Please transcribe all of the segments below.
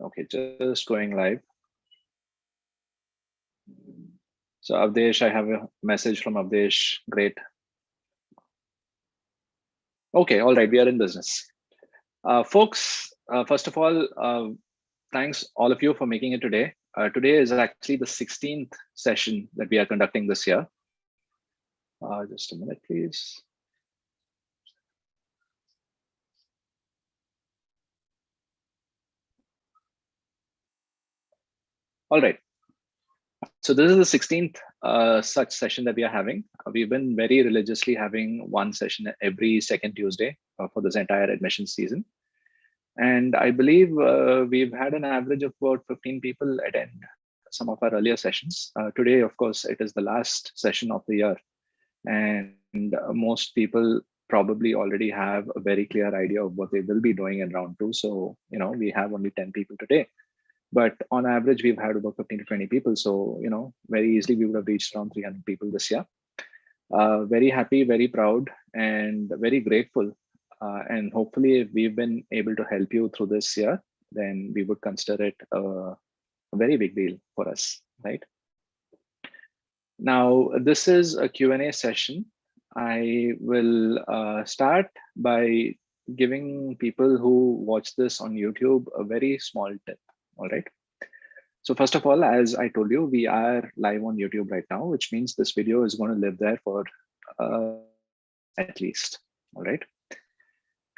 Okay, just going live. So Avdesh, I have a message from Avdesh. Great. Okay, all right, we are in business. Folks, first of all, thanks all of you for making it today. Today is actually the 16th session that we are conducting this year. Just a minute, please. All right. So this is the 16th such session that we are having. We've been very religiously having one session every second Tuesday for this entire admission season. And I believe we've had an average of about 15 people attend some of our earlier sessions. Today, of course, it is the last session of the year. And most people probably already have a very clear idea of what they will be doing in round two. So, we have only 10 people today. But on average, we've had about 15 to 20 people. So, very easily we would have reached around 300 people this year. Very happy, very proud, and very grateful. And hopefully, if we've been able to help you through this year, then we would consider it a very big deal for us, right? Now, this is a Q&A session. I will start by giving people who watch this on YouTube a very small tip, all right? So first of all, as I told you, we are live on YouTube right now, which means this video is going to live there for at least, all right?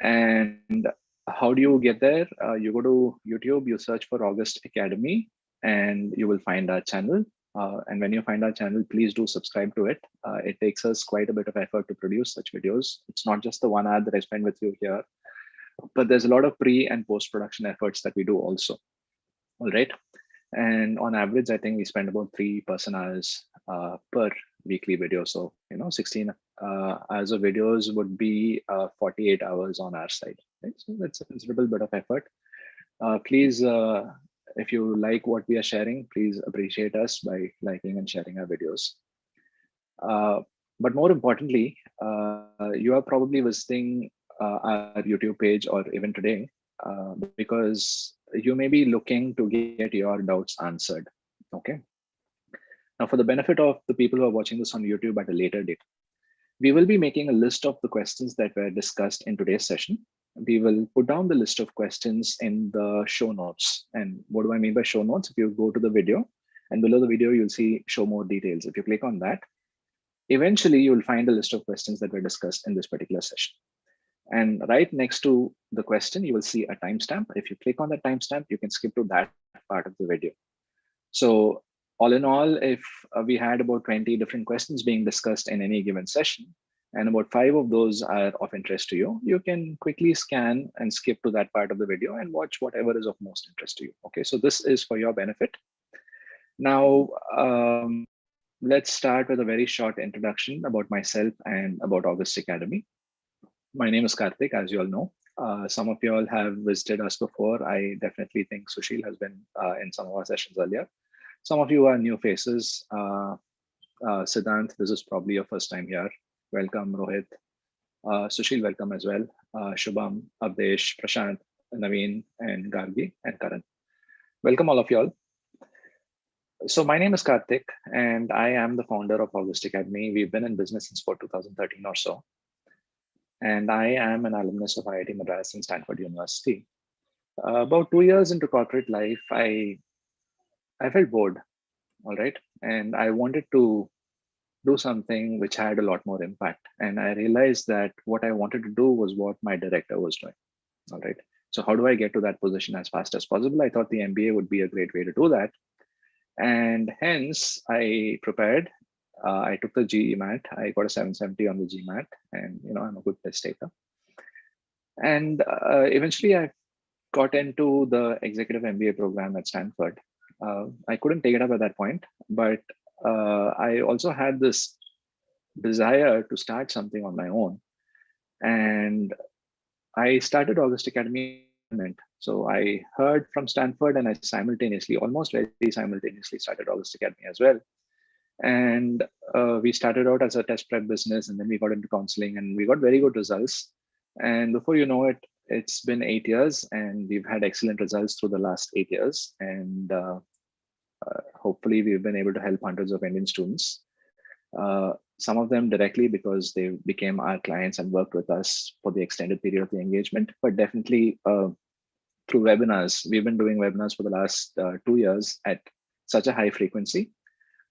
And how do you get there? You go to YouTube, you search for August Academy, and you will find our channel. And when you find our channel, please do subscribe to it. It takes us quite a bit of effort to produce such videos. It's not just the 1 hour that I spend with you here, but there's a lot of pre and post-production efforts that we do also. All right. And on average, I think we spend about 3 person hours per weekly video. So, 16 hours of videos would be 48 hours on our side. Right? So that's a considerable bit of effort. Please, if you like what we are sharing, please appreciate us by liking and sharing our videos. But more importantly, you are probably visiting our YouTube page or even today because you may be looking to get your doubts answered. Okay. Now, for the benefit of the people who are watching this on YouTube at a later date, we will be making a list of the questions that were discussed in today's session. We will put down the list of questions in the show notes. And what do I mean by show notes? If you go to the video and below the video, you'll see show more details. If you click on that, eventually you'll find a list of questions that were discussed in this particular session. And right next to the question, you will see a timestamp. If you click on the timestamp, you can skip to that part of the video. So all in all, if we had about 20 different questions being discussed in any given session, and about 5 of those are of interest to you, you can quickly scan and skip to that part of the video and watch whatever is of most interest to you. Okay, so this is for your benefit. Now, let's start with a very short introduction about myself and about August Academy. My name is Karthik, as you all know. Some of you all have visited us before. I definitely think Sushil has been in some of our sessions earlier. Some of you are new faces. Siddhant, this is probably your first time here. Welcome, Rohit. Sushil, welcome as well. Shubham, Avdesh, Prashant, Naveen, and Gargi, and Karan. Welcome all of you all. So my name is Karthik, and I am the founder of August Academy. We've been in business since 2013 or so. And I am an alumnus of IIT Madras and Stanford University. About 2 years into corporate life, I felt bored, all right? And I wanted to do something which had a lot more impact. And I realized that what I wanted to do was what my director was doing, all right? So how do I get to that position as fast as possible? I thought the MBA would be a great way to do that. And hence I prepared. I took the GMAT. I got a 770 on the GMAT, and I'm a good test taker. And eventually, I got into the executive MBA program at Stanford. I couldn't take it up at that point, but I also had this desire to start something on my own, and I started August Academy. So I heard from Stanford, and I simultaneously, almost very simultaneously, started August Academy as well. And we started out as a test prep business, and then we got into counseling, and we got very good results. And before you know it, It's been 8 years, and we've had excellent results through the last 8 years. And hopefully, we've been able to help hundreds of Indian students. Some of them directly because they became our clients and worked with us for the extended period of the engagement, but definitely through webinars. We've been doing webinars for the last 2 years at such a high frequency.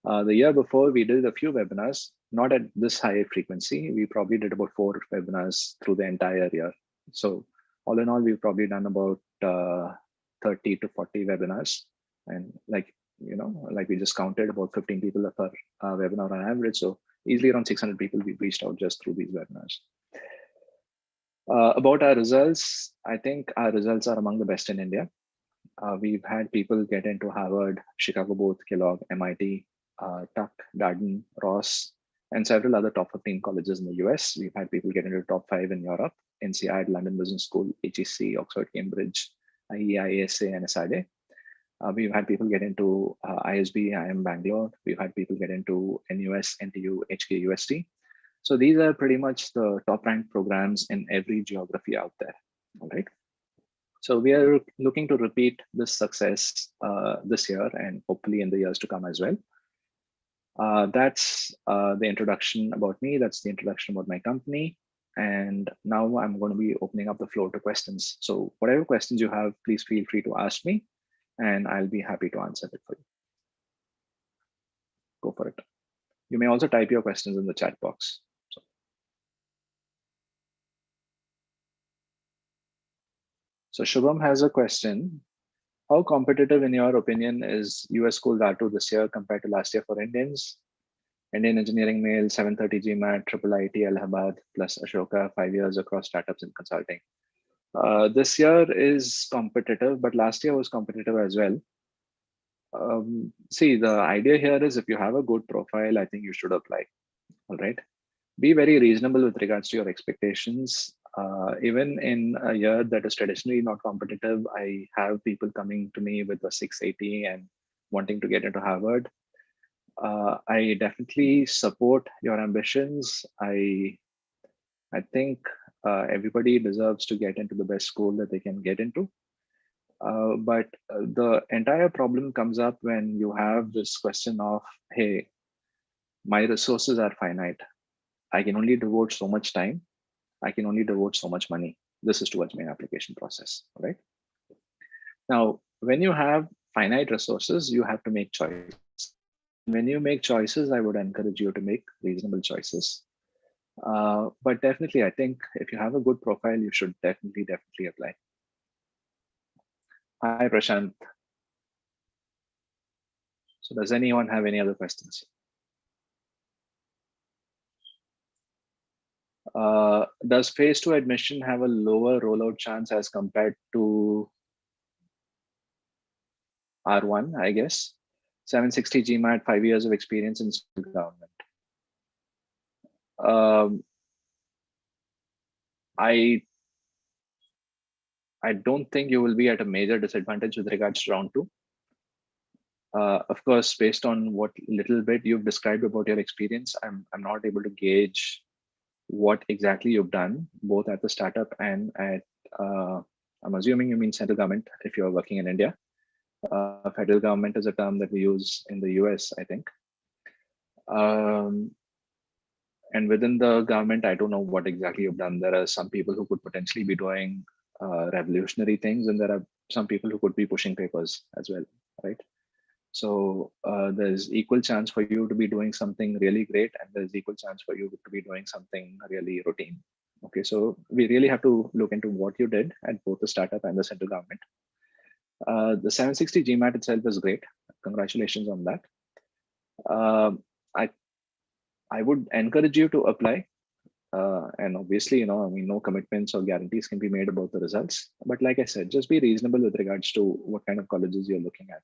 The year before, we did a few webinars, not at this high frequency. We probably did about 4 webinars through the entire year. So all in all, we've probably done about 30 to 40 webinars. And like we just counted about 15 people per webinar on average. So easily around 600 people we've reached out just through these webinars. About our results, I think our results are among the best in India. We've had people get into Harvard, Chicago Booth, Kellogg, MIT, Tuck, Darden, Ross, and several other top 15 colleges in the US. We've had people get into the top 5 in Europe, INSEAD, London Business School, HEC, Oxford, Cambridge, IIM A, and INSEAD. We've had people get into ISB, IIM Bangalore. We've had people get into NUS, NTU, HKUST. So these are pretty much the top ranked programs in every geography out there. All right. So we are looking to repeat this success this year and hopefully in the years to come as well. That's the introduction about me. That's the introduction about my company. And now I'm going to be opening up the floor to questions. So whatever questions you have, please feel free to ask me, and I'll be happy to answer it for you. Go for it. You may also type your questions in the chat box. So Shubham has a question. How competitive, in your opinion, is US schools R2 this year compared to last year for Indians? Indian Engineering Mail, 730 GMAT, Triple IT, Allahabad, plus Ashoka, 5 years across startups and consulting. This year is competitive, but last year was competitive as well. See, the idea here is if you have a good profile, I think you should apply. All right. Be very reasonable with regards to your expectations. Even in a year that is traditionally not competitive, I have people coming to me with a 680 and wanting to get into Harvard. I definitely support your ambitions. I think everybody deserves to get into the best school that they can get into. But the entire problem comes up when you have this question of, hey, my resources are finite. I can only devote so much time. I can only devote so much money. This is towards my application process, right? Now, when you have finite resources, you have to make choices. When you make choices, I would encourage you to make reasonable choices. But definitely, I think if you have a good profile, you should definitely apply. Hi, Prashant. So does anyone have any other questions? Does phase 2 admission have a lower rollout chance as compared to R1, I guess? 760 GMAT, 5 years of experience in government. I don't think you will be at a major disadvantage with regards to round 2. Of course, based on what little bit you've described about your experience, I'm not able to gauge what exactly you've done, both at the startup and at, I'm assuming you mean central government if you're working in India. Federal government is a term that we use in the US, I think. And within the government, I don't know what exactly you've done. There are some people who could potentially be doing revolutionary things, and there are some people who could be pushing papers as well, right? So there's equal chance for you to be doing something really great, and there's equal chance for you to be doing something really routine. Okay, so we really have to look into what you did at both the startup and the central government. The 760 GMAT itself is great. Congratulations on that. I would encourage you to apply. And obviously, no commitments or guarantees can be made about the results. But like I said, just be reasonable with regards to what kind of colleges you're looking at.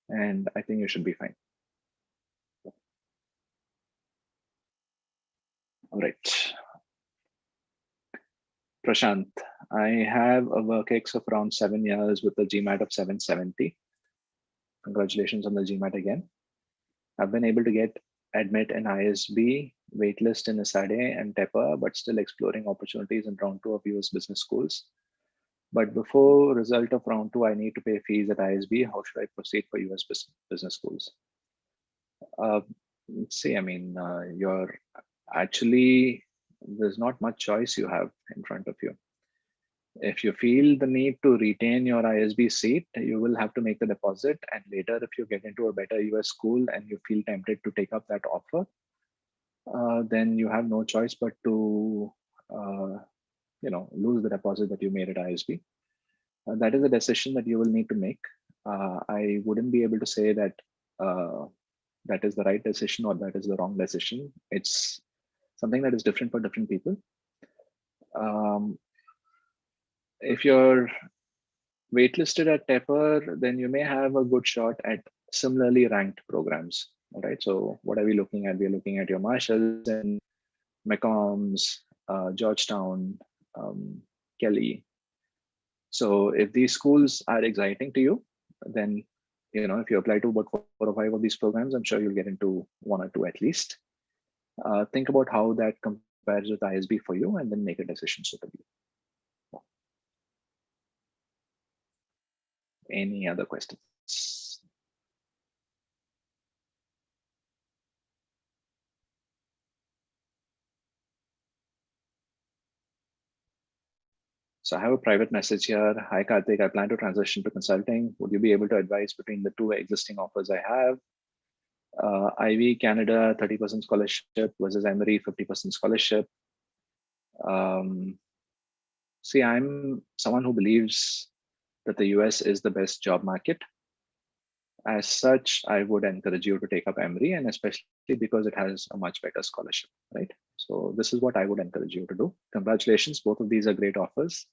And I think you should be fine. All right. Prashant, I have a work ex of around 7 years with a GMAT of 770. Congratulations on the GMAT again. I've been able to get admit in ISB, waitlist in INSEAD and TEPA, but still exploring opportunities in round 2 of US business schools. But before result of round 2, I need to pay fees at ISB. How should I proceed for US business schools? Uh, See, I mean, you're actually, there's not much choice you have in front of you. If you feel the need to retain your ISB seat, you will have to make the deposit. And later, if you get into a better US school and you feel tempted to take up that offer, then you have no choice but to, lose the deposit that you made at ISB. That is a decision that you will need to make. I wouldn't be able to say that that is the right decision or that is the wrong decision. It's something that is different for different people. If you're waitlisted at Tepper, then you may have a good shot at similarly ranked programs. All right. So what are we looking at? We're looking at your Marshalls and McCombs, Georgetown, Kelly. So if these schools are exciting to you, then if you apply to about 4 or 5 of these programs, I'm sure you'll get into 1 or 2 at least. Think about how that compares with ISB for you, and then make a decision suitably. Any other questions? So I have a private message here. Hi, Karthik. I plan to transition to consulting. Would you be able to advise between the 2 existing offers I have? Ivy Canada 30% scholarship versus Emory 50% scholarship. See, I'm someone who believes that the US is the best job market. As such, I would encourage you to take up Emory, and especially because it has a much better scholarship, right? So this is what I would encourage you to do. Congratulations, both of these are great offers,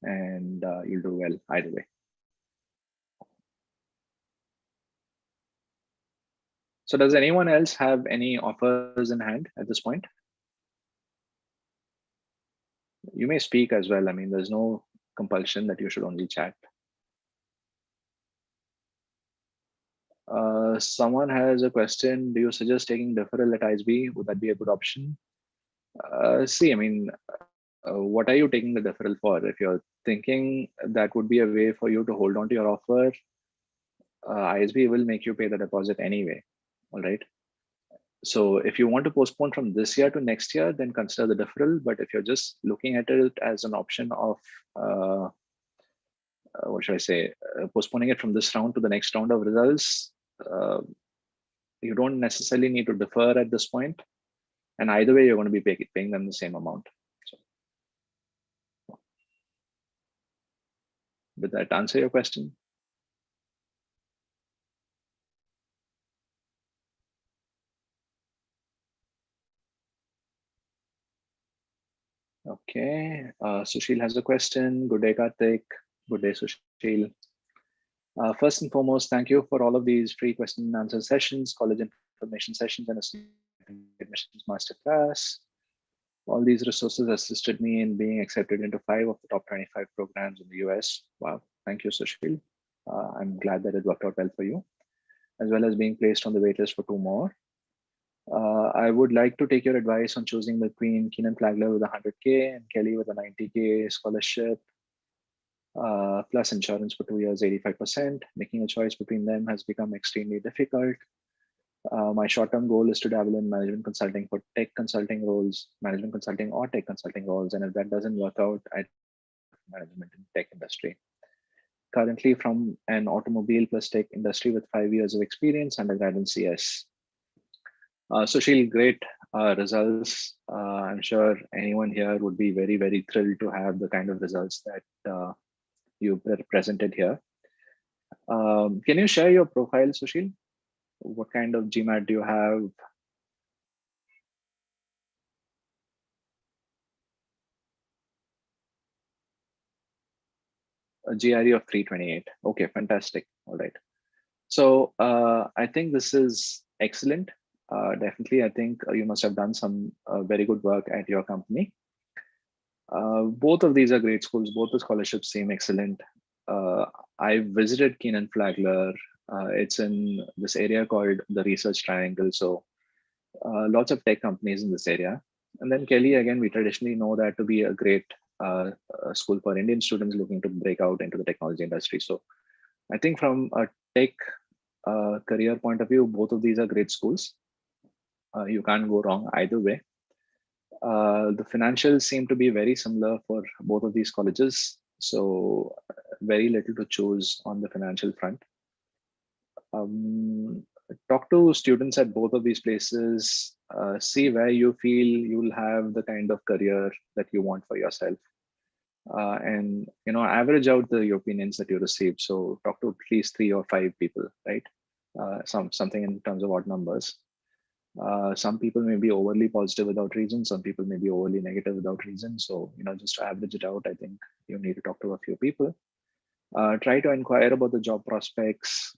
and you'll do well either way. So does anyone else have any offers in hand at this point? You may speak as well. I mean, there's no compulsion that you should only chat. Someone has a question. Do you suggest taking deferral at ISB? Would that be a good option? See, I mean, what are you taking the deferral for? If you're thinking that would be a way for you to hold on to your offer, ISB will make you pay the deposit anyway. All right. So if you want to postpone from this year to next year, then consider the deferral. But if you're just looking at it as an option of, what should I say, postponing it from this round to the next round of results, you don't necessarily need to defer at this point. And either way, you're going to be paying them the same amount. So, did that answer your question? Okay, Sushil has a question. Good day, Karthik. Good day, Sushil. First and foremost, thank you for all of these free question and answer sessions, college information sessions, and admissions masterclass. All these resources assisted me in being accepted into 5 of the top 25 programs in the US. Wow, thank you, Sushil. I'm glad that it worked out well for you, as well as being placed on the waitlist for 2 more. I would like to take your advice on choosing between Keenan Flagler with 100K and Kelly with a 90K scholarship, plus insurance for 2 years, 85%. Making a choice between them has become extremely difficult. My short-term goal is to dabble in management consulting for tech consulting roles, management consulting or tech consulting roles. And if that doesn't work out, I management in tech industry. Currently from an automobile plus tech industry with 5 years of experience, undergrad in CS. Sushil, great results. I'm sure anyone here would be very, very thrilled to have the kind of results that you presented here. Can you share your profile, Sushil? What kind of GMAT do you have? A GRE of 328. Okay, fantastic. All right. So I think this is excellent. Definitely, I think you must have done some very good work at your company. Both of these are great schools. Both the scholarships seem excellent. I visited Keenan Flagler. It's in this area called the Research Triangle. So lots of tech companies in this area. And then Kelly, again, we traditionally know that to be a great school for Indian students looking to break out into the technology industry. So I think from a tech career point of view, both of these are great schools. You can't go wrong either way. The financials seem to be very similar for both of these colleges. So very little to choose on the financial front. Talk to students at both of these places, see where you feel you'll have the kind of career that you want for yourself. And average out the opinions that you receive. So talk to at least 3 or 5 people, right? Something in terms of odd numbers. Some people may be overly positive without reason. Some people may be overly negative without reason. So just to average it out, I think you need to talk to a few people. Try to inquire about the job prospects.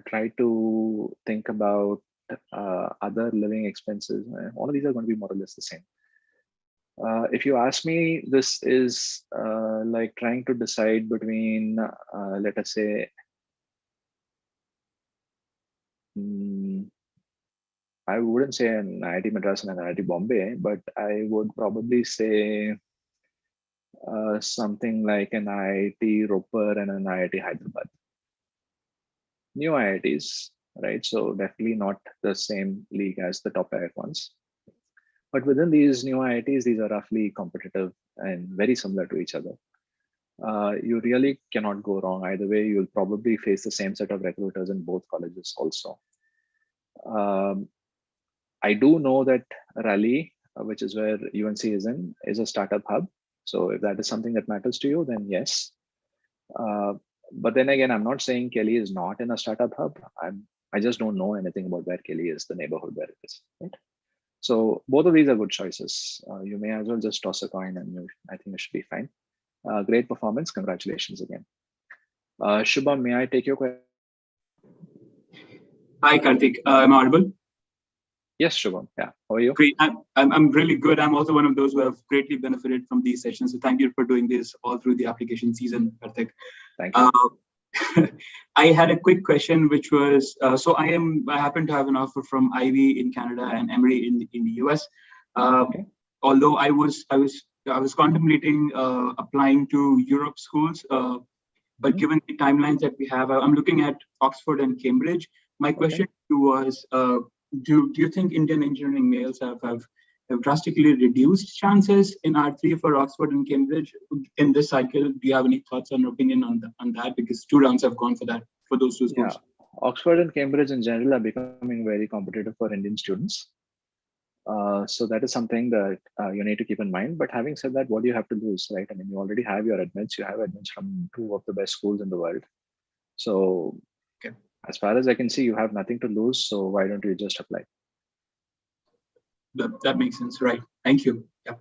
Try to think about other living expenses. All of these are going to be more or less the same. If you ask me, this is like trying to decide between, let us say, I wouldn't say an IIT Madras and an IIT Bombay, but I would probably say something like an IIT Ropar and an IIT Hyderabad. New IITs, right? So definitely not the same league as the top IIT ones. But within these new IITs, these are roughly competitive and very similar to each other. You really cannot go wrong either way. You'll probably face the same set of recruiters in both colleges also. I do know that Raleigh, which is where UNC is in, is a startup hub. So if that is something that matters to you, then yes. But then again, I'm not saying Kelly is not in a startup hub. I just don't know anything about where Kelly is, the neighborhood where it is, right? So both of these are good choices. You may as well just toss a coin and I think it should be fine. Great performance. Congratulations again. Shubham, may I take your question? Hi, Karthik. Am I audible? Yes, Shubham. Yeah. How are you? Great. I'm really good. I'm also one of those who have greatly benefited from these sessions. So thank you for doing this all through the application season, Karthik. Thank you. I had a quick question, which was, so I happen to have an offer from Ivy in Canada and Emory in the US. Okay. Although I was contemplating applying to Europe schools, but given the timelines that we have, I'm looking at Oxford and Cambridge. My question to you was, do you think Indian engineering males have drastically reduced chances in R3 for Oxford and Cambridge in this cycle? Do you have any thoughts or opinion on that? Because 2 rounds have gone for those 2 schools. Yeah. Oxford and Cambridge in general are becoming very competitive for Indian students. So that is something that you need to keep in mind. But having said that, what do you have to lose, right? I mean, you already have your admits. You have admits from 2 of the best schools in the world. So as far as I can see, you have nothing to lose. So why don't you just apply? That makes sense, right? Thank you. Yeah.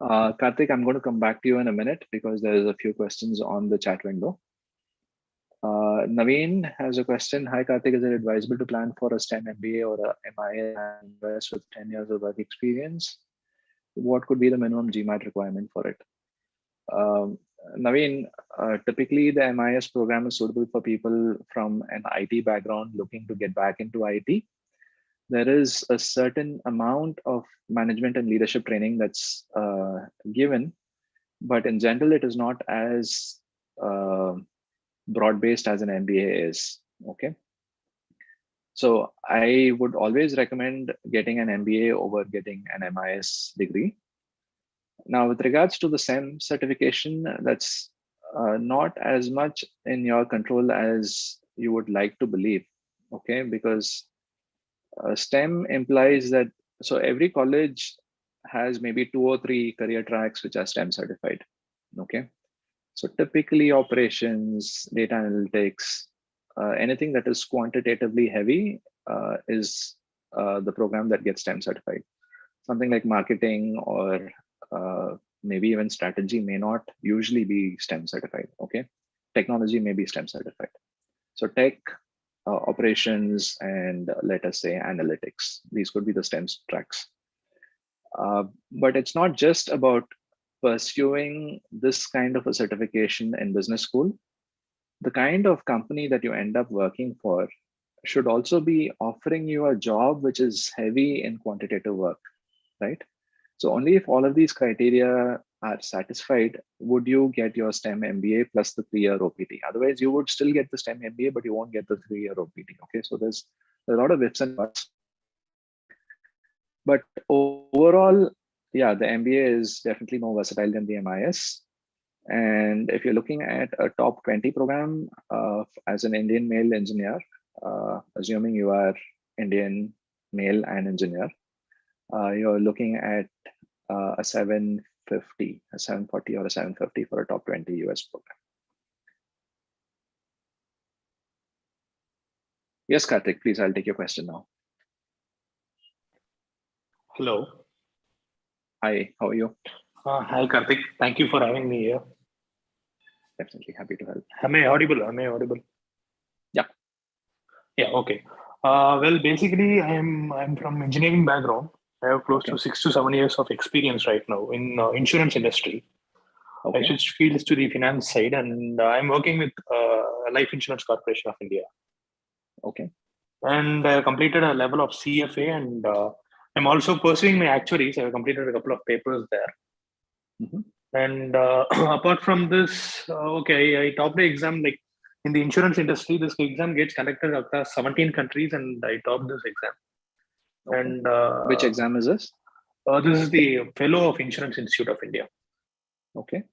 Karthik, I'm going to come back to you in a minute because there's a few questions on the chat window. Naveen has a question. Hi, Karthik. Is it advisable to plan for a STEM MBA or a MIA with 10 years of work experience? What could be the minimum GMAT requirement for it? Naveen, typically the MIS program is suitable for people from an IT background looking to get back into IT. There is a certain amount of management and leadership training that's given, but in general, it is not as broad-based as an MBA is, okay? So I would always recommend getting an MBA over getting an MIS degree. Now, with regards to the STEM certification, that's not as much in your control as you would like to believe, okay? Because STEM implies that, so every college has maybe 2 or 3 career tracks which are STEM certified, okay? So typically operations, data analytics, anything that is quantitatively heavy is the program that gets STEM certified. Something like marketing or maybe even strategy may not usually be STEM certified, okay? Technology may be STEM certified. So tech, operations, and let us say analytics. These could be the STEM tracks. But it's not just about pursuing this kind of a certification in business school. The kind of company that you end up working for should also be offering you a job which is heavy in quantitative work, right? So only if all of these criteria are satisfied, would you get your STEM MBA plus the 3-year OPT. Otherwise, you would still get the STEM MBA, but you won't get the 3-year OPT. Okay, so there's a lot of ifs and buts. But overall, yeah, the MBA is definitely more versatile than the MIS. And if you're looking at a top 20 program as an Indian male engineer, assuming you are Indian male and engineer, you're looking at a 740 or a 750 for a top 20 US program. Yes, Karthik, please, I'll take your question now. Hello. Hi, how are you? Hi, Karthik. Thank you for having me here. Definitely happy to help. Am I audible? Am I audible? Yeah. Yeah. Okay. Well, basically, I'm from engineering background. I have close to 6 to 7 years of experience right now in insurance industry. I switched fields to the finance side, and I'm working with Life Insurance Corporation of India. Okay. And I completed a level of CFA, and I'm also pursuing my actuaries. I have completed a couple of papers there. Mm-hmm. And apart from this, I topped the exam. Like in the insurance industry, this exam gets conducted across 17 countries, and I topped this exam. Okay. And which exam is this? This is the Fellow of Insurance Institute of India. Okay.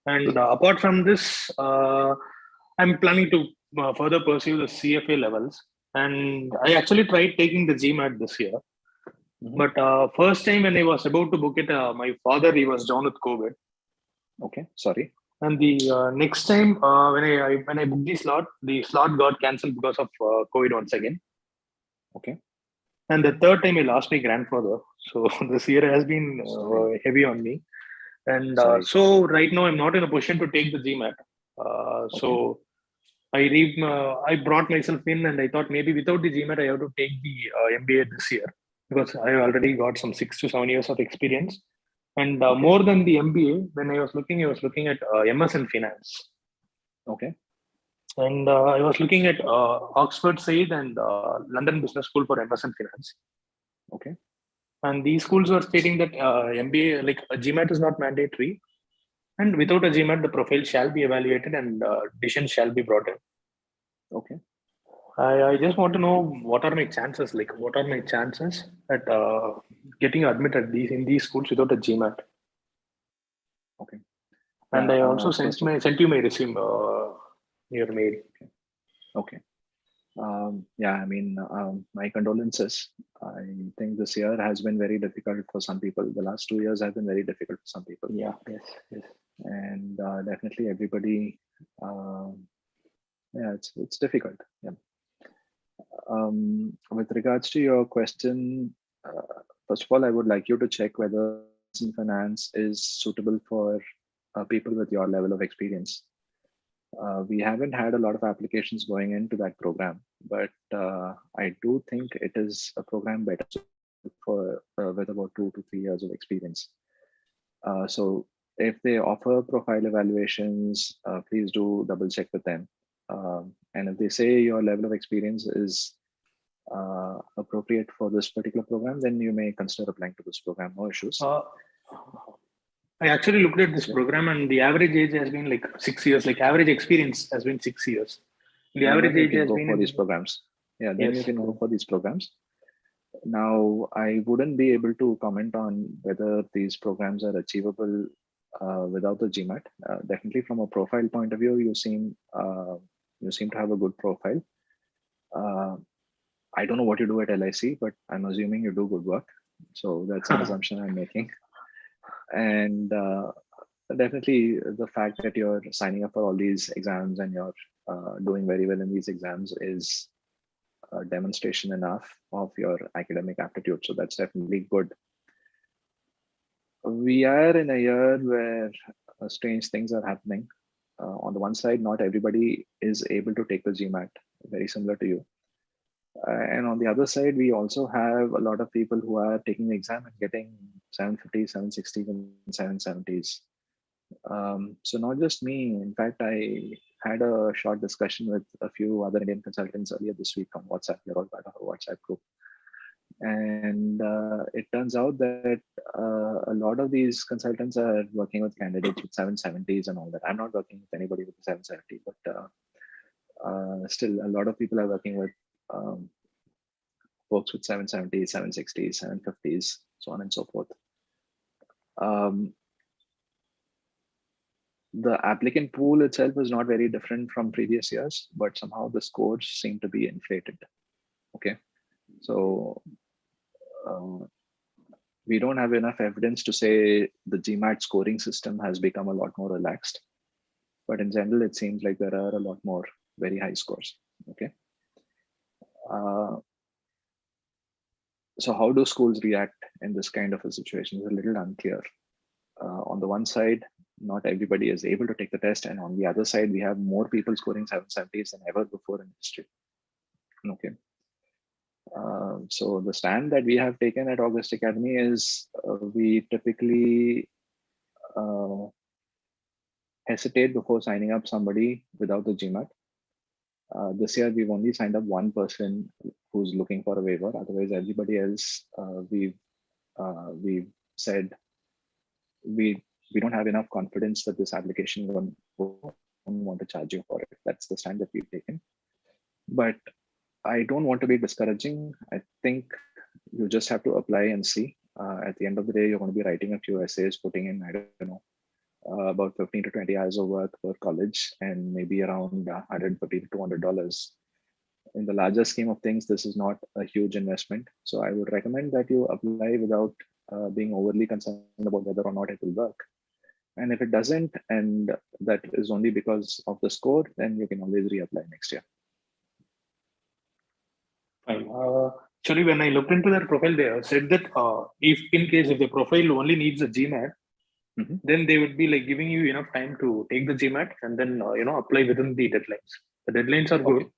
And apart from this, I'm planning to further pursue the CFA levels. And I actually tried taking the GMAT this year. Mm-hmm. But first time when I was about to book it, my father, he was down with COVID. Okay, sorry. And the next time when I booked the slot got cancelled because of COVID once again. Okay. And the third time I lost my grandfather. So this year has been heavy on me. And so right now I'm not in a position to take the GMAT. So I brought myself in, and I thought maybe without the GMAT I have to take the MBA this year, because I already got some 6 to 7 years of experience. And more than the MBA, when I was looking at MS in finance. Okay. And I was looking at Oxford side and London Business School for MS in finance. Okay. And these schools were stating that MBA, like a GMAT is not mandatory. And without a GMAT, the profile shall be evaluated and decision shall be brought in. Okay. I just want to know what are my chances? Like, what are my chances at getting admitted in these schools without a GMAT? Okay. And I also sent you my resume your mail. Okay. Yeah, I mean, my condolences. I think this year has been very difficult for some people. The last 2 years have been very difficult for some people. Yeah. Yes. And definitely everybody. Yeah, it's difficult. Yeah. With regards to your question, first of all, I would like you to check whether finance is suitable for people with your level of experience. We haven't had a lot of applications going into that program, but I do think it is a program better for with about 2 to 3 years of experience. So if they offer profile evaluations, please do double check with them. And if they say your level of experience is appropriate for this particular program, then you may consider applying to this program. No issues. I actually looked at this program, and the average age has been like 6 years. Like average experience has been 6 years. The average age has been for these programs. Yeah, then you can go for these programs. Now, I wouldn't be able to comment on whether these programs are achievable without the GMAT. Definitely, from a profile point of view, you seem to have a good profile. I don't know what you do at LIC, but I'm assuming you do good work. So that's an assumption I'm making. And definitely the fact that you're signing up for all these exams and you're doing very well in these exams is a demonstration enough of your academic aptitude. So that's definitely good. We are in a year where strange things are happening. On the one side, not everybody is able to take the GMAT, very similar to you. And on the other side, we also have a lot of people who are taking the exam and getting 750, 760, and 770s. So not just me. In fact, I had a short discussion with a few other Indian consultants earlier this week on WhatsApp. They're all part of our WhatsApp group. And it turns out that a lot of these consultants are working with candidates with 770s and all that. I'm not working with anybody with a 770, but still a lot of people are working with folks with 770s, 760s, 750s, so on and so forth. The applicant pool itself is not very different from previous years, but somehow the scores seem to be inflated. Okay, so we don't have enough evidence to say the GMAT scoring system has become a lot more relaxed, but in general, it seems like there are a lot more very high scores. Okay. So how do schools react in this kind of a situation? It's a little unclear. On the one side, not everybody is able to take the test, and on the other side, we have more people scoring 770s than ever before in history. Okay. So the stand that we have taken at HKUST Academy is we typically hesitate before signing up somebody without the GMAT. This year, we've only signed up one person who's looking for a waiver. Otherwise, everybody else, we've said we don't have enough confidence that this application won't want to charge you for it. That's the stand that we've taken. But I don't want to be discouraging. I think you just have to apply and see. At the end of the day, you're going to be writing a few essays, putting in, I don't know, about 15 to 20 hours of work per college, and maybe around $150 to $200. In the larger scheme of things, this is not a huge investment. So I would recommend that you apply without being overly concerned about whether or not it will work. And if it doesn't, and that is only because of the score, then you can always reapply next year. Fine. Actually, when I looked into their profile, they said that if the profile only needs a GMAT, then they would be like giving you enough time to take the GMAT and then apply within the deadlines. The deadlines are good.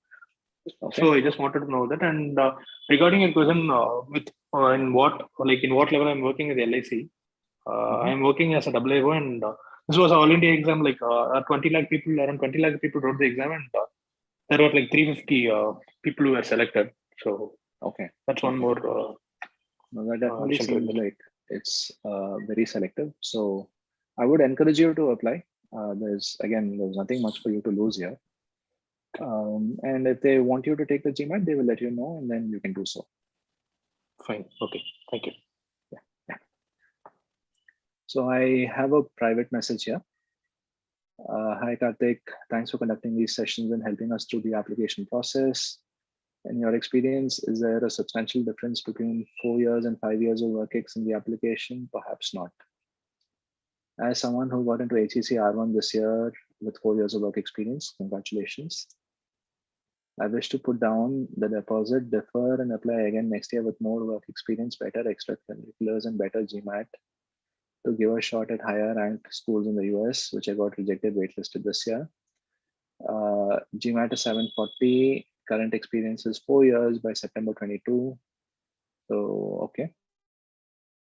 Okay. So I just wanted to know that. And regarding a question in what level I'm working with LIC, I'm working as a AAO, and this was an all India exam. Like 20 lakh people, around 20 lakh people wrote the exam, and there were like 350 people who were selected. So okay, that's one more. No, that definitely seems like it's very selective. So I would encourage you to apply. There's nothing much for you to lose here. And if they want you to take the GMAT, they will let you know, and then you can do so. Fine. Okay. Thank you. Yeah. So I have a private message here. Hi, Karthik. Thanks for conducting these sessions and helping us through the application process. In your experience, is there a substantial difference between 4 years and 5 years of work ex in the application? Perhaps not. As someone who got into HEC R1 this year with 4 years of work experience, congratulations. I wish to put down the deposit, defer, and apply again next year with more work experience, better extracurriculars, and better GMAT to give a shot at higher ranked schools in the US, which I got rejected waitlisted this year. GMAT is 740. Current experience is 4 years by September 22. So, okay.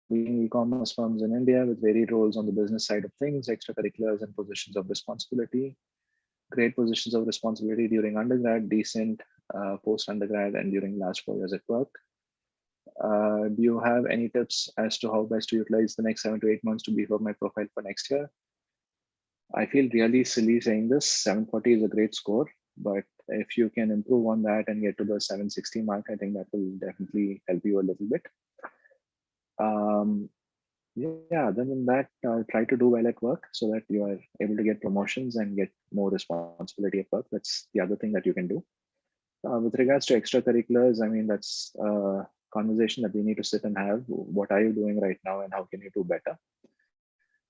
Leading e-commerce firms in India with varied roles on the business side of things, extracurriculars and positions of responsibility. Great positions of responsibility during undergrad, decent post-undergrad, and during last 4 years at work. Do you have any tips as to how best to utilize the next 7 to 8 months to beef up my profile for next year? I feel really silly saying this. 740 is a great score, but if you can improve on that and get to the 760 mark, I think that will definitely help you a little bit. Yeah, other than that, try to do well at work so that you are able to get promotions and get more responsibility at work. That's the other thing that you can do. With regards to extracurriculars, I mean, that's a conversation that we need to sit and have. What are you doing right now and how can you do better?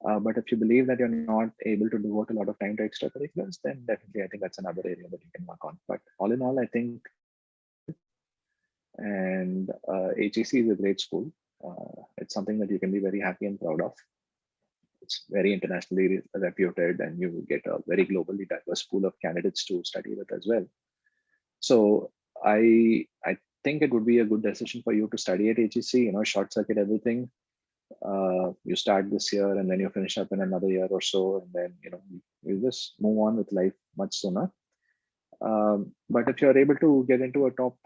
But if you believe that you're not able to devote a lot of time to extracurriculars, then definitely I think that's another area that you can work on. But all in all, I think, and HEC is a great school. It's something that you can be very happy and proud of. It's very internationally reputed, and you get a very globally diverse pool of candidates to study with as well. So I think it would be a good decision for you to study at HEC, short circuit everything. You start this year and then you finish up in another year or so, and then you just move on with life much sooner. But if you're able to get into a top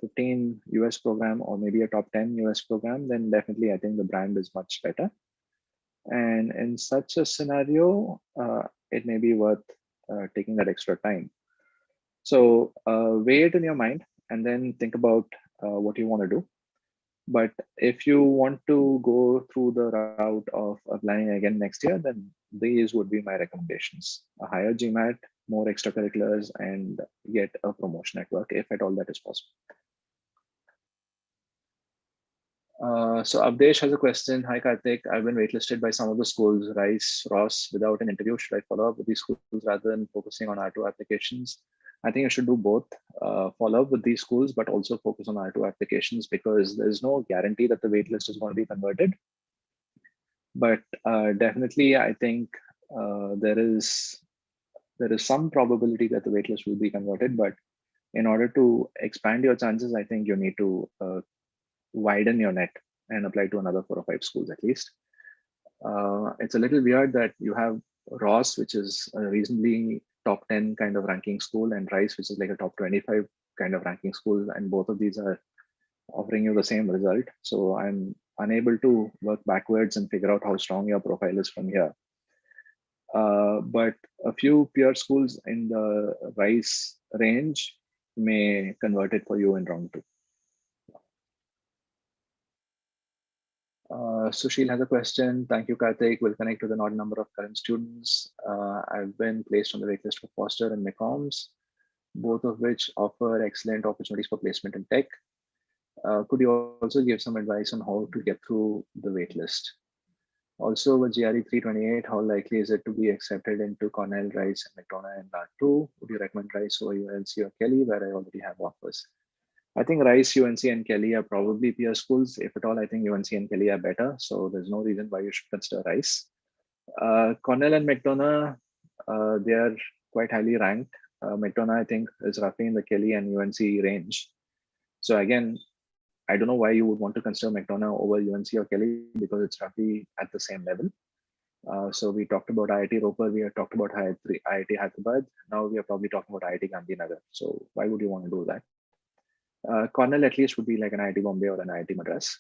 15 US program or maybe a top 10 US program, then definitely I think the brand is much better. And in such a scenario, it may be worth taking that extra time. So weigh it in your mind and then think about what you want to do. But if you want to go through the route of applying again next year, then these would be my recommendations. A higher GMAT, more extracurriculars, and get a promotion at work, if at all that is possible. So Avdesh has a question. Hi, Karthik. I've been waitlisted by some of the schools, Rice, Ross, without an interview. Should I follow up with these schools rather than focusing on R2 applications? I think you should do both. Follow up with these schools, but also focus on R2 applications, because there's no guarantee that the waitlist is going to be converted. But definitely, I think there is some probability that the waitlist will be converted. But in order to expand your chances, I think you need to widen your net and apply to another 4 or 5 schools at least. It's a little weird that you have Ross, which is a reasonably top 10 kind of ranking school, and Rice, which is like a top 25 kind of ranking school, and both of these are offering you the same result. So I'm unable to work backwards and figure out how strong your profile is from here. But a few peer schools in the Rice range may convert it for you in round 2. Sushil has a question. Thank you, Karthik. We'll connect to the odd number of current students. I've been placed on the waitlist for Foster and McCombs, both of which offer excellent opportunities for placement in tech. Could you also give some advice on how to get through the waitlist? Also, with GRE 328, how likely is it to be accepted into Cornell, Rice, and McDonough and R2? Would you recommend Rice over UNC or Kelly, where I already have offers? I think Rice, UNC, and Kelly are probably peer schools. If at all, I think UNC and Kelly are better. So there's no reason why you should consider Rice. Cornell and McDonough, they are quite highly ranked. McDonough, I think, is roughly in the Kelly and UNC range. So again, I don't know why you would want to consider McDonough over UNC or Kelly, because it's roughly at the same level. So we talked about IIT Ropar, we have talked about IIT Hyderabad. Now we are probably talking about IIT Gandhinagar. So why would you want to do that? Cornell at least would be like an IIT Bombay or an IIT Madras.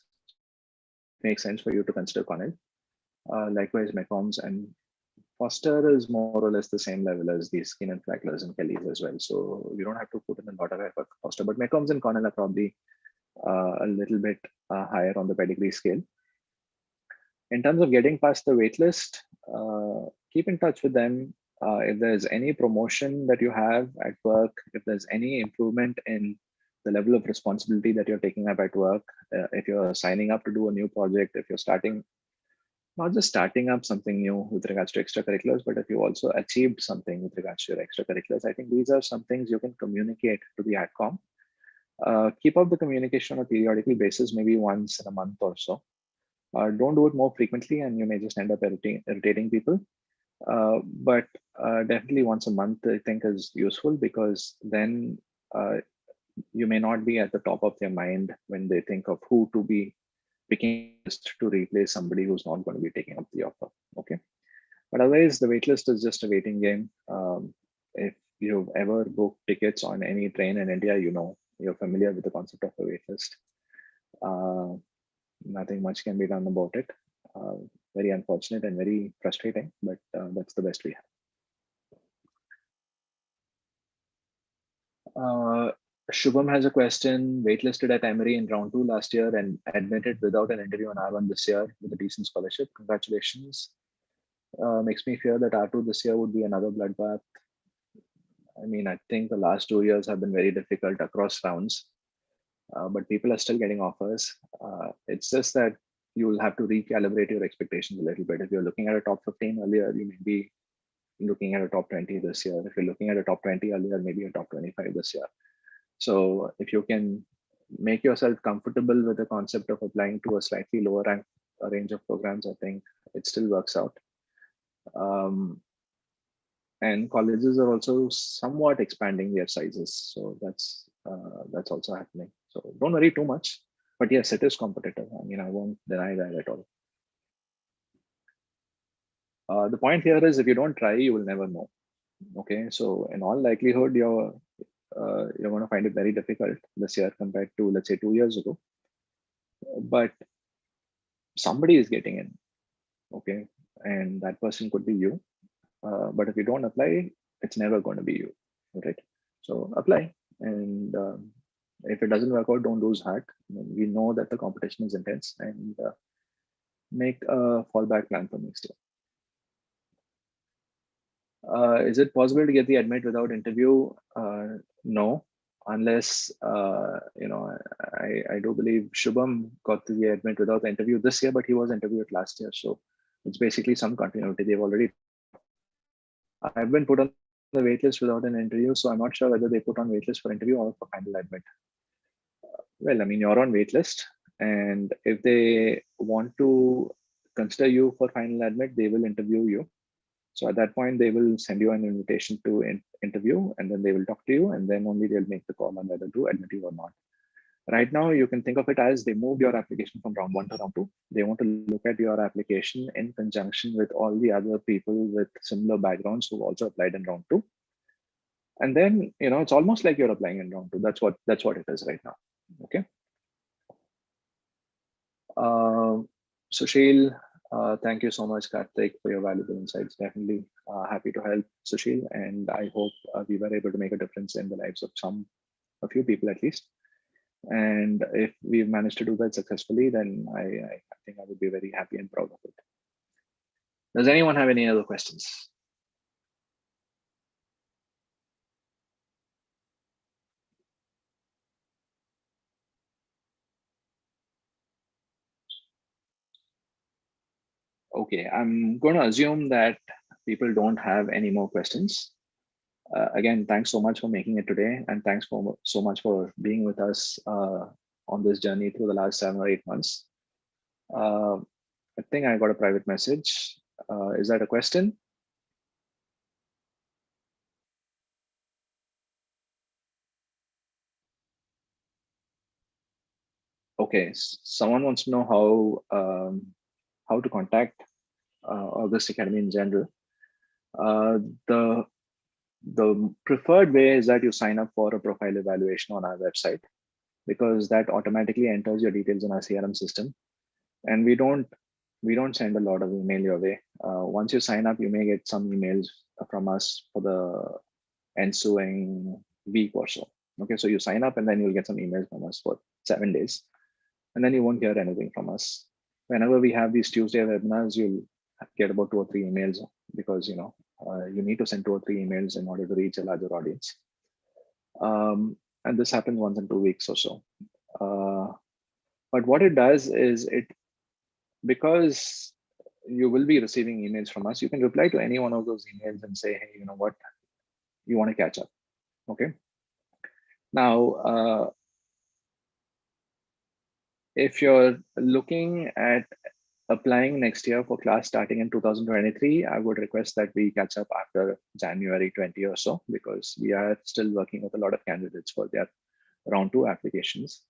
Makes sense for you to consider Cornell. Likewise, McCombs and Foster is more or less the same level as these Skin and Flacklers and Kellys as well. So you don't have to put in a lot of effort for Foster, but McCombs and Cornell are probably a little bit higher on the pedigree scale. In terms of getting past the waitlist, keep in touch with them. If there's any promotion that you have at work, if there's any improvement in the level of responsibility that you're taking up at work, if you're signing up to do a new project, if you're starting, not just starting up something new with regards to extracurriculars, but if you also achieved something with regards to your extracurriculars, I think these are some things you can communicate to the AdCom. Keep up the communication on a periodical basis, maybe once in a month or so. Don't do it more frequently, and you may just end up irritating people. But definitely once a month, I think, is useful, because then you may not be at the top of their mind when they think of who to be picking to replace somebody who's not going to be taking up the offer. Okay. But otherwise, the waitlist is just a waiting game. If you've ever booked tickets on any train in India, you know, you're familiar with the concept of a waitlist. Nothing much can be done about it. Very unfortunate and very frustrating, but that's the best we have. Shubham has a question. Waitlisted at Emory in round 2 last year and admitted without an interview on R1 this year with a decent scholarship. Congratulations. Makes me fear that R2 this year would be another bloodbath. I mean, I think the last 2 years have been very difficult across rounds, but people are still getting offers. It's just that you will have to recalibrate your expectations a little bit. If you're looking at a top 15 earlier, you may be looking at a top 20 this year. If you're looking at a top 20 earlier, maybe a top 25 this year. So if you can make yourself comfortable with the concept of applying to a slightly lower rank range of programs, I think it still works out. And colleges are also somewhat expanding their sizes. So that's also happening. So don't worry too much. But yes, it is competitive. I mean, I won't deny that at all. The point here is, if you don't try, you will never know. Okay, so in all likelihood, your you're going to find it very difficult this year compared to, let's say, 2 years ago. But somebody is getting in, okay? And that person could be you. But if you don't apply, it's never going to be you, right? So apply, and if it doesn't work out, don't lose heart. We know that the competition is intense, and make a fallback plan for next year. Is it possible to get the admit without interview? No, unless I do believe Shubham got the admit without the interview this year, but he was interviewed last year, so it's basically some continuity. They've already. I've been put on the waitlist without an interview, so I'm not sure whether they put on waitlist for interview or for final admit. Well, I mean, you're on waitlist, and if they want to consider you for final admit, they will interview you. So at that point, they will send you an invitation to interview, and then they will talk to you, and then only they'll make the call on whether to admit you or not. Right now, you can think of it as they moved your application from round 1 to round 2. They want to look at your application in conjunction with all the other people with similar backgrounds who also applied in round 2. And then, it's almost like you're applying in round 2. That's what it is right now. Okay. Sushil, thank you so much, Karthik, for your valuable insights. Definitely happy to help, Sushil, and I hope we were able to make a difference in the lives of a few people at least. And if we've managed to do that successfully, then I think I would be very happy and proud of it. Does anyone have any other questions? Okay, I'm going to assume that people don't have any more questions. Again, thanks so much for making it today, and thanks so much for being with us on this journey through the last 7 or 8 months. I think I got a private message. Is that a question? Okay, someone wants to know how to contact HKUST Academy in general. The preferred way is that you sign up for a profile evaluation on our website, because that automatically enters your details in our CRM system, and we don't send a lot of email your way. Once you sign up, you may get some emails from us for the ensuing week or so. Okay, so you sign up and then you'll get some emails from us for 7 days, and then you won't hear anything from us. Whenever we have these Tuesday webinars, you'll get about 2 or 3 emails, because you need to send 2 or 3 emails in order to reach a larger audience. And this happens once in 2 weeks or so. But what it does is because you will be receiving emails from us, you can reply to any one of those emails and say, hey, you know what, you want to catch up. Okay. Now, if you're looking at applying next year for class starting in 2023, I would request that we catch up after January 20 or so, because we are still working with a lot of candidates for their round 2 applications.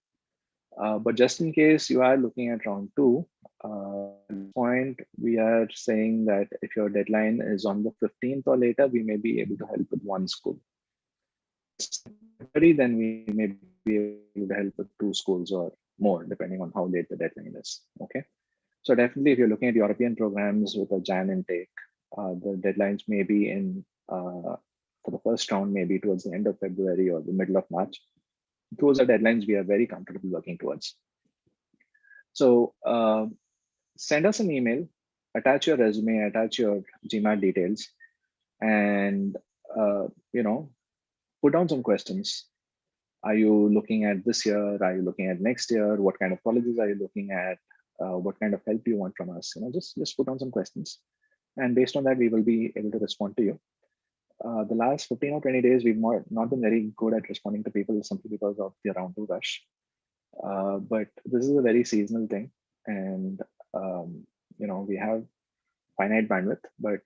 But just in case you are looking at round 2, at this point, we are saying that if your deadline is on the 15th or later, we may be able to help with 1 school. Then we may be able to help with 2 schools or more, depending on how late the deadline is. Okay. So definitely, if you're looking at European programs with a Jan intake, the deadlines may be for the first round, maybe towards the end of February or the middle of March. Those are deadlines we are very comfortable working towards. So send us an email, attach your resume, attach your GMAT details, and put down some questions. Are you looking at this year? Are you looking at next year? What kind of colleges are you looking at? What kind of help do you want from us? Just put down some questions, and based on that, we will be able to respond to you. The last 15 or 20 days, we've not been very good at responding to people simply because of the round 2 rush. But this is a very seasonal thing, and we have finite bandwidth, but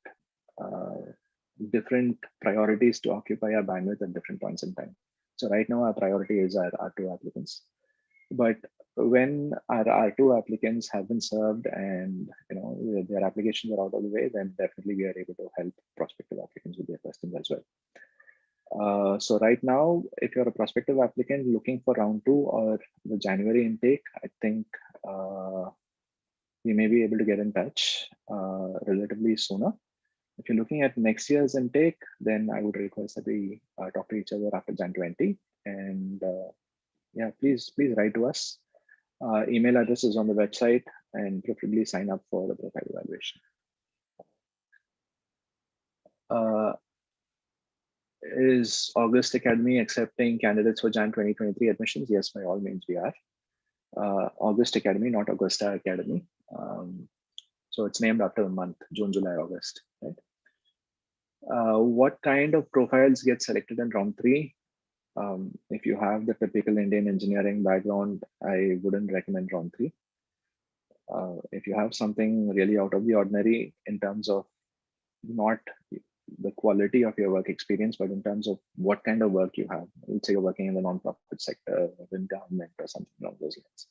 different priorities to occupy our bandwidth at different points in time. So right now, our priority is our R2 applicants. But when our R2 applicants have been served and their applications are out of the way, then definitely we are able to help prospective applicants with their questions as well. So right now, if you're a prospective applicant looking for round 2 or the January intake, I think we may be able to get in touch relatively sooner. If you're looking at next year's intake, then I would request that we talk to each other after Jan 20. And yeah, please write to us. Email address is on the website, and preferably sign up for the profile evaluation. Is HKUST Academy accepting candidates for Jan 2023 admissions? Yes, by all means we are. HKUST Academy, not Augusta Academy. So it's named after the month, June, July, August, right? What kind of profiles get selected in round 3? If you have the typical Indian engineering background, I wouldn't recommend round 3. If you have something really out of the ordinary in terms of not the quality of your work experience, but in terms of what kind of work you have, let's say you're working in the non-profit sector, or in government or something along those lines,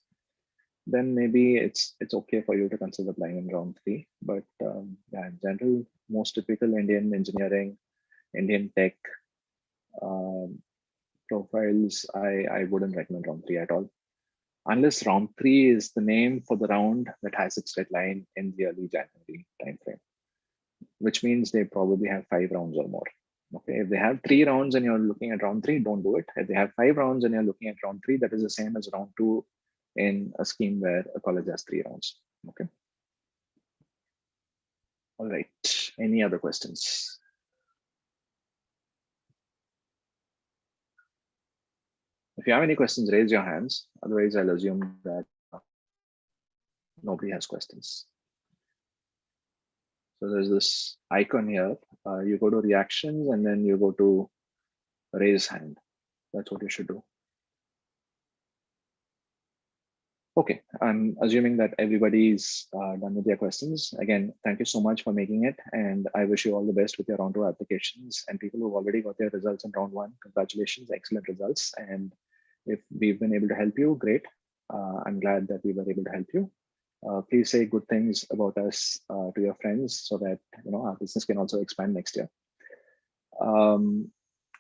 then maybe it's okay for you to consider applying in round 3. But yeah, in general, most typical Indian engineering, Indian tech profiles, I wouldn't recommend round 3 at all, unless round 3 is the name for the round that has its deadline in the early January timeframe, which means they probably have 5 rounds or more. Okay, if they have 3 rounds and you're looking at round 3, don't do it. If they have 5 rounds and you're looking at round 3, that is the same as round 2 in a scheme where a college has 3 rounds. Okay. All right. Any other questions? If you have any questions, raise your hands. Otherwise, I'll assume that nobody has questions. So there's this icon here. You go to reactions and then you go to raise hand. That's what you should do. Okay, I'm assuming that everybody's done with their questions. Again, thank you so much for making it. And I wish you all the best with your round 2 applications, and people who've already got their results in round 1. Congratulations, excellent results. And if we've been able to help you, great. I'm glad that we were able to help you. Please say good things about us to your friends so that our business can also expand next year.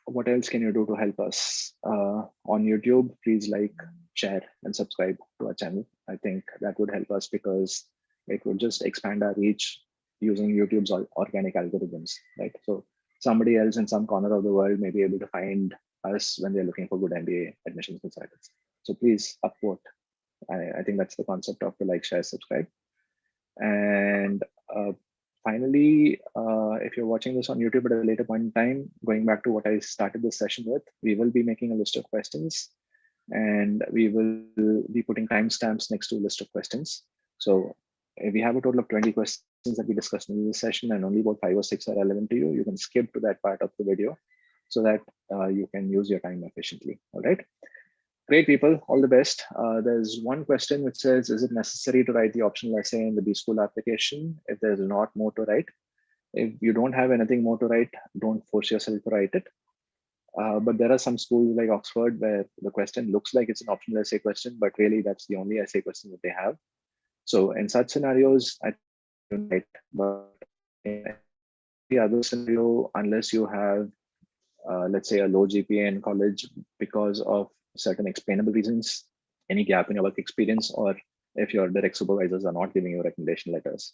What else can you do to help us? On YouTube, please like, share, and subscribe to our channel. I think that would help us because it would just expand our reach using YouTube's organic algorithms, right? So somebody else in some corner of the world may be able to find us when they're looking for good MBA admissions consultants. So please upvote. I think that's the concept of the like, share, subscribe. And finally, if you're watching this on YouTube at a later point in time, going back to what I started this session with, we will be making a list of questions, and we will be putting timestamps next to a list of questions. So if we have a total of 20 questions that we discussed in this session and only about 5 or 6 are relevant to you, you can skip to that part of the video so that you can use your time efficiently. All right. Great, people, all the best. There's one question which says, is it necessary to write the optional essay in the B school application if there's not more to write? If you don't have anything more to write, don't force yourself to write it. But there are some schools like Oxford where the question looks like it's an optional essay question, but really that's the only essay question that they have. So in such scenarios, I don't write, but in the other scenario, unless you have, let's say, a low GPA in college because of certain explainable reasons, any gap in your work experience, or if your direct supervisors are not giving you recommendation letters.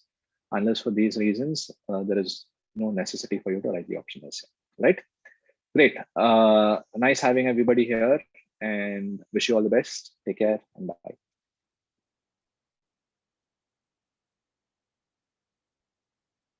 Unless for these reasons, there is no necessity for you to write the optional essay, right? Great. Nice having everybody here, and wish you all the best. Take care and bye.